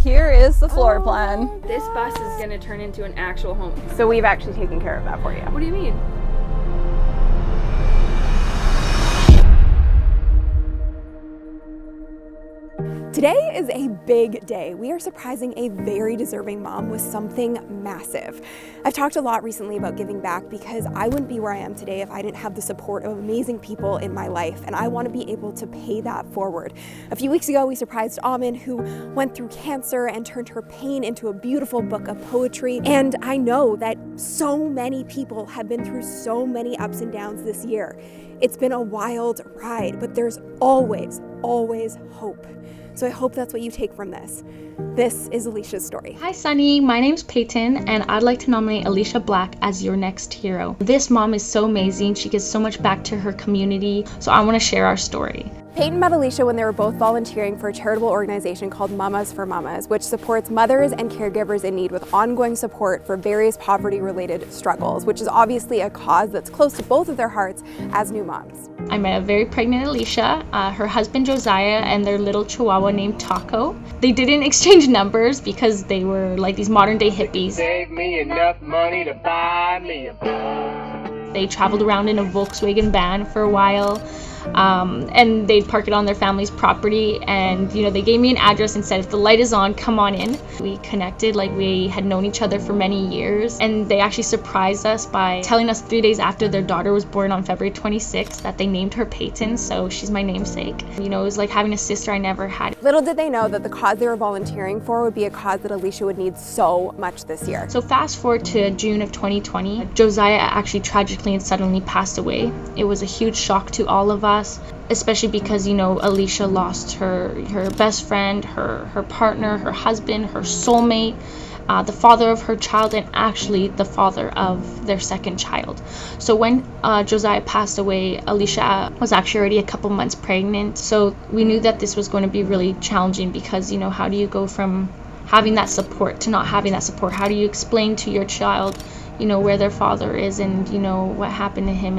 here is the floor plan. This bus is gonna turn into an actual home. So we've actually taken care of that for you. What do you mean? Today is a big day. We are surprising a very deserving mom with something massive. I've talked a lot recently about giving back because I wouldn't be where I am today if I didn't have the support of amazing people in my life, and I want to be able to pay that forward. A few weeks ago, we surprised Amin, who went through cancer and turned her pain into a beautiful book of poetry. And I know that so many people have been through so many ups and downs this year. It's been a wild ride, but there's always hope. So I hope that's what you take from this. This is Alicia's story. Hi Sunny, my name's Peyton and I'd like to nominate Alicia Black as your next hero. This mom is so amazing, she gives so much back to her community, so I want to share our story. Peyton met Alicia when they were both volunteering for a charitable organization called Mamas for Mamas, which supports mothers and caregivers in need with ongoing support for various poverty-related struggles, which is obviously a cause that's close to both of their hearts as new moms. I met a very pregnant Alicia, her husband Josiah, and their little chihuahua named Taco. They didn't exchange numbers because they were like these modern day hippies. Save me enough money to buy me a bus. They traveled around in a Volkswagen van for a while. And they'd park it on their family's property, and they gave me an address and said, if the light is on, come on in. We connected like we had known each other for many years, and they actually surprised us by telling us 3 days after their daughter was born on February 26th that they named her Peyton, so she's my namesake. It was like having a sister I never had. Little did they know that the cause they were volunteering for would be a cause that Alicia would need so much this year. So fast forward to June of 2020, Josiah actually tragically and suddenly passed away. It was a huge shock to all of us, especially because Alicia lost her best friend, her partner, her husband, her soulmate, the father of her child, and actually the father of their second child. So when Josiah passed away, Alicia was actually already a couple months pregnant, so we knew that this was going to be really challenging because how do you go from having that support to not having that support? How do you explain to your child where their father is and what happened to him,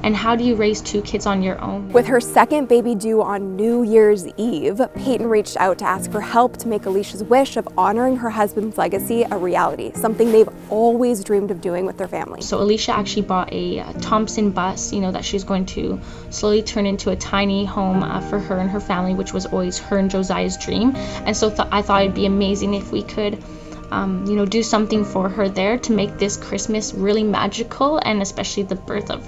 and how do you raise 2 kids on your own? With her second baby due on New Year's Eve, Peyton reached out to ask for help to make Alicia's wish of honoring her husband's legacy a reality, something they've always dreamed of doing with their family. So Alicia actually bought a Thompson bus, that she's going to slowly turn into a tiny home for her and her family, which was always her and Josiah's dream. And so I thought it'd be amazing if we could do something for her there to make this Christmas really magical, and especially the birth of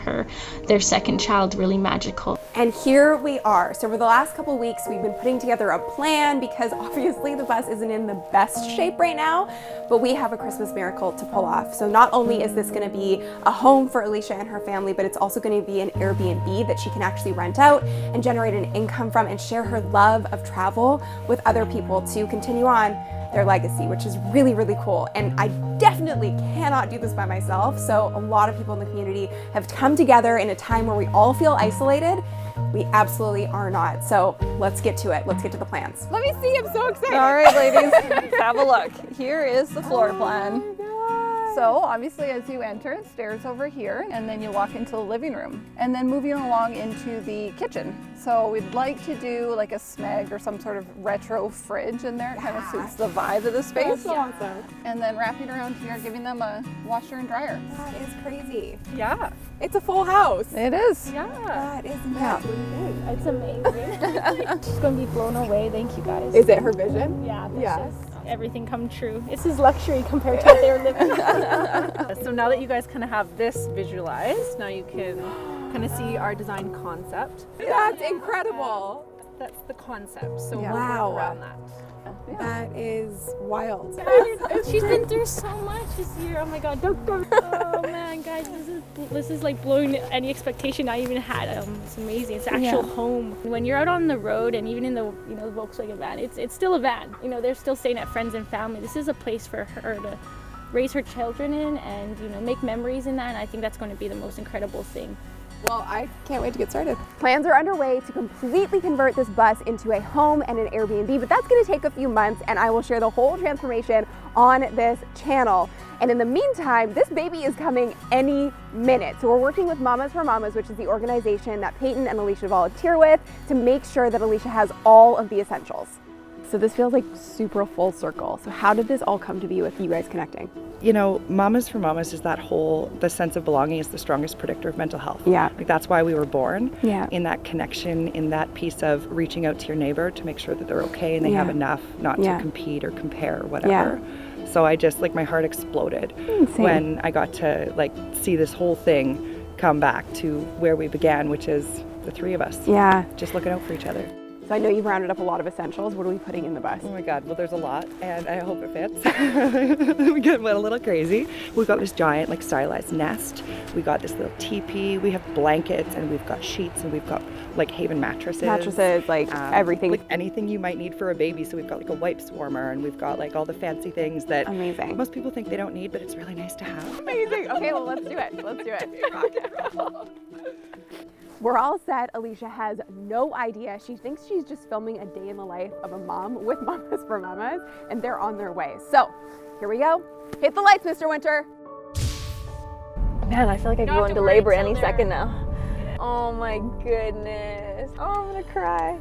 their second child, really magical. And here we are. So for the last couple weeks, we've been putting together a plan because obviously the bus isn't in the best shape right now, but we have a Christmas miracle to pull off. So not only is this going to be a home for Alicia and her family, but it's also going to be an Airbnb that she can actually rent out and generate an income from and share her love of travel with other people to continue on their legacy, which is really, really cool. And I definitely cannot do this by myself. So a lot of people in the community have come together in a time where we all feel isolated. We absolutely are not. So let's get to it. Let's get to the plans. Let me see, I'm so excited. All right, ladies, have a look. Here is the floor plan. So obviously as you enter, stairs over here, and then you walk into the living room, and then moving along into the kitchen. So we'd like to do like a smeg or some sort of retro fridge in there. It kind of suits the vibe of the space. That's awesome. And then wrapping around here, giving them a washer and dryer. That is crazy. Yeah. It's a full house. It is. Yeah. That is nuts. It's amazing. She's going to be blown away. Thank you guys. Is it her vision? Yeah. Yes. Everything come true. This is luxury compared to what they were living. So now that you guys kind of have this visualized, now you can kind of see our design concept. That's incredible. That's the concept. So Yeah. we'll Wow. work around that. That is wild. She's been through so much this year. Oh my God. Oh man, guys, this is like blowing any expectation I even had. It's amazing. It's an actual home. When you're out on the road, and even in the the Volkswagen van, it's still a van. They're still staying at friends and family. This is a place for her to raise her children in, and make memories in that. And I think that's going to be the most incredible thing. Well, I can't wait to get started. Plans are underway to completely convert this bus into a home and an Airbnb, but that's going to take a few months, and I will share the whole transformation on this channel. And in the meantime, this baby is coming any minute. So we're working with Mamas for Mamas, which is the organization that Peyton and Alicia volunteer with, to make sure that Alicia has all of the essentials. So this feels like super full circle. So how did this all come to be with you guys connecting? You know, Mamas for Mamas is the sense of belonging is the strongest predictor of mental health. Yeah. Like that's why we were born. Yeah. In that connection, in that piece of reaching out to your neighbor to make sure that they're okay and they have enough, not to compete or compare or whatever. So I just, like, my heart exploded when I got to, like, see this whole thing come back to where we began, which is the three of us. Yeah. Just looking out for each other. So I know you've rounded up a lot of essentials. What are we putting in the bus? Oh my God, well there's a lot and I hope it fits. We went a little crazy. We've got this giant like stylized nest. We got this little teepee. We have blankets and we've got sheets and we've got like Haven mattresses. Like everything. Like anything you might need for a baby. So we've got like a wipes warmer and we've got like all the fancy things that most people think they don't need, but it's really nice to have. Amazing. Okay, well let's do it. Let's do it. We're all set. Alicia has no idea. She thinks she's just filming a day in the life of a mom with Mamas for Mamas, and they're on their way. So here we go. Hit the lights, Mr. Winter. Man, I feel like I could go into labor any second now. Oh my goodness. Oh, I'm gonna cry.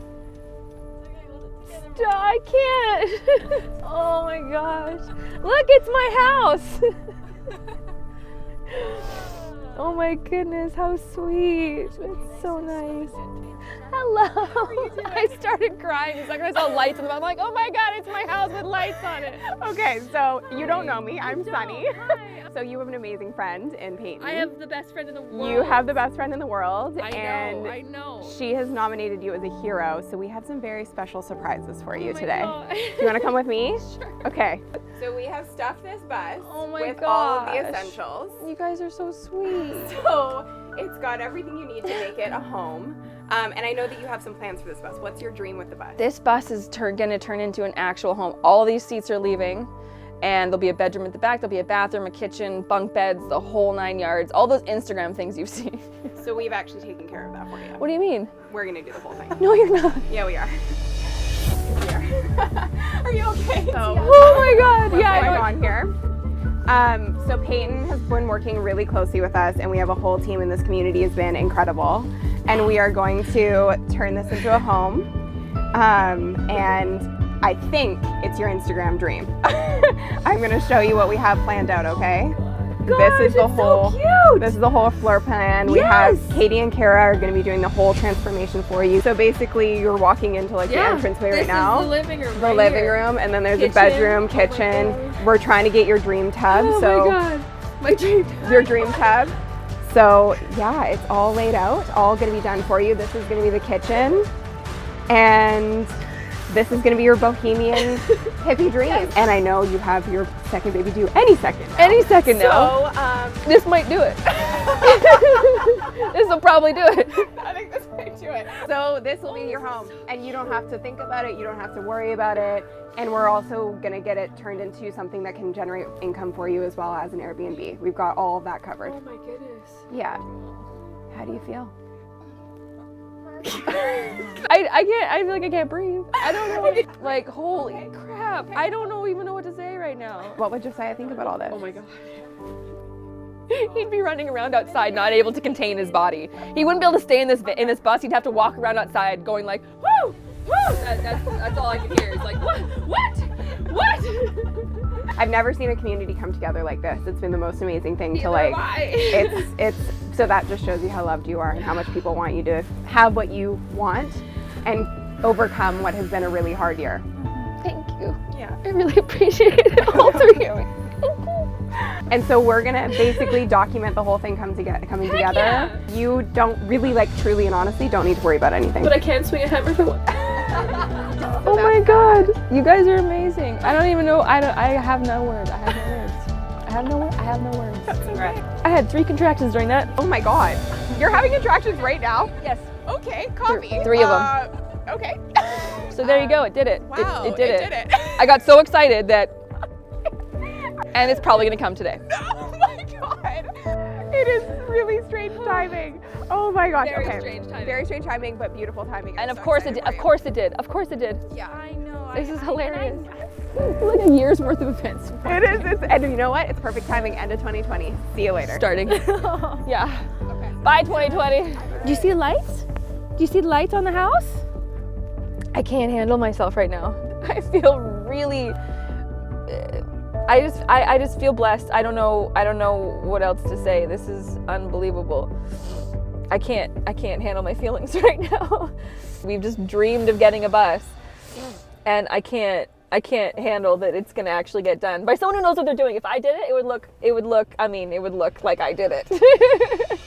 Stop, I can't. Oh my gosh. Look, it's my house. Oh my goodness, how sweet. It's so nice. Hello. I started crying the second I saw lights in the I'm like, oh my God, it's my house with lights on it. Okay, so you don't know me. I'm Sunny. So you have an amazing friend in Peyton. I have the best friend in the world. You have the best friend in the world. I know. She has nominated you as a hero, so we have some very special surprises for you today. God. You want to come with me? Sure. Okay. So we have stuffed this bus with gosh. all of the essentials. You guys are so sweet. So it's got everything you need to make it a home. And I know that you have some plans for this bus. What's your dream with the bus? This bus is gonna turn into an actual home. All these seats are leaving, and there'll be a bedroom at the back, there'll be a bathroom, a kitchen, bunk beds, the whole 9 yards, all those Instagram things you've seen. So we've actually taken care of that for you. What do you mean? We're gonna do the whole thing. No, you're not. Yeah, we are. Are you okay? So, oh my God, what's yeah. going on here? So Peyton has been working really closely with us, and we have a whole team in this community has been incredible. And we are going to turn this into a home. And I think it's your Instagram dream. I'm gonna show you what we have planned out, okay? Gosh, this is the it's whole so cute. This is the whole floor plan. We have Katie and Kara are gonna be doing the whole transformation for you. So basically you're walking into like the entranceway right now. This is the living room. The living room, and then there's a bedroom, kitchen. We're trying to get your dream tub. Oh so my God. My dream tub. your dream tub. So yeah, it's all laid out, all gonna be done for you. This is gonna be the kitchen, and this is gonna be your bohemian hippie dream. And I know you have your second baby due any second now. Any second now. So This might do it. This will probably do it. I think this might do it. So this will be your home, and you don't have to think about it, you don't have to worry about it. And we're also gonna get it turned into something that can generate income for you as well as an Airbnb. We've got all of that covered. Oh my goodness. Yeah. How do you feel? I can't, I feel like I can't breathe. I don't know, like, holy crap. I don't even know what to say right now. What would Josiah think about all this? Oh my God. He'd be running around outside, not able to contain his body. He wouldn't be able to stay in this bus. He'd have to walk around outside going like, woo, woo. That's all I can hear. It's like, what? I've never seen a community come together like this. It's been the most amazing thing to like, it's so that just shows you how loved you are and how much people want you to have what you want and overcome what has been a really hard year. Thank you. Yeah. I really appreciate it, all three of you. And so we're gonna basically document the whole thing coming together. Yeah. You don't really, like, truly and honestly don't need to worry about anything. But I can swing a hammer for one. Oh my God, you guys are amazing. I don't even know, I have no words. I have no words. That's okay. I had 3 contractions during that. Oh my God. You're having contractions right now? Yes. Okay, copy. 3 of them. Okay. So there you go, it did it. Wow, It did it. I got so excited that, and it's probably gonna come today. Oh my God. It is really strange timing. Oh my gosh. Very okay. strange timing. Very strange timing, but beautiful timing. And I'm of so course it excited did. for Of course it did. Of course it did. you. Yeah. I know. This is hilarious. Like a year's worth of events. It is. And you know what? It's perfect timing. End of 2020. See you later. Starting. Yeah. Okay. Bye 2020. Do you see the lights? Do you see the lights on the house? I can't handle myself right now. I feel really, I just feel blessed. I don't know what else to say. This is unbelievable. I can't handle my feelings right now. We've just dreamed of getting a bus, and I can't handle that it's gonna actually get done by someone who knows what they're doing. If I did it, it would look like I did it.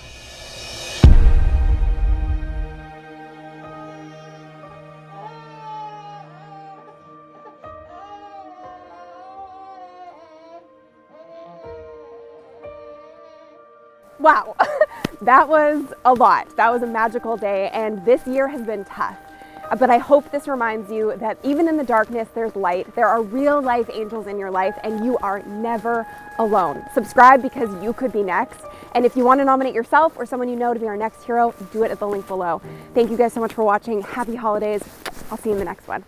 Wow, that was a lot. That was a magical day, and this year has been tough. But I hope this reminds you that even in the darkness, there's light. There are real life angels in your life, and you are never alone. Subscribe because you could be next. And if you want to nominate yourself or someone you know to be our next hero, do it at the link below. Thank you guys so much for watching. Happy holidays. I'll see you in the next one.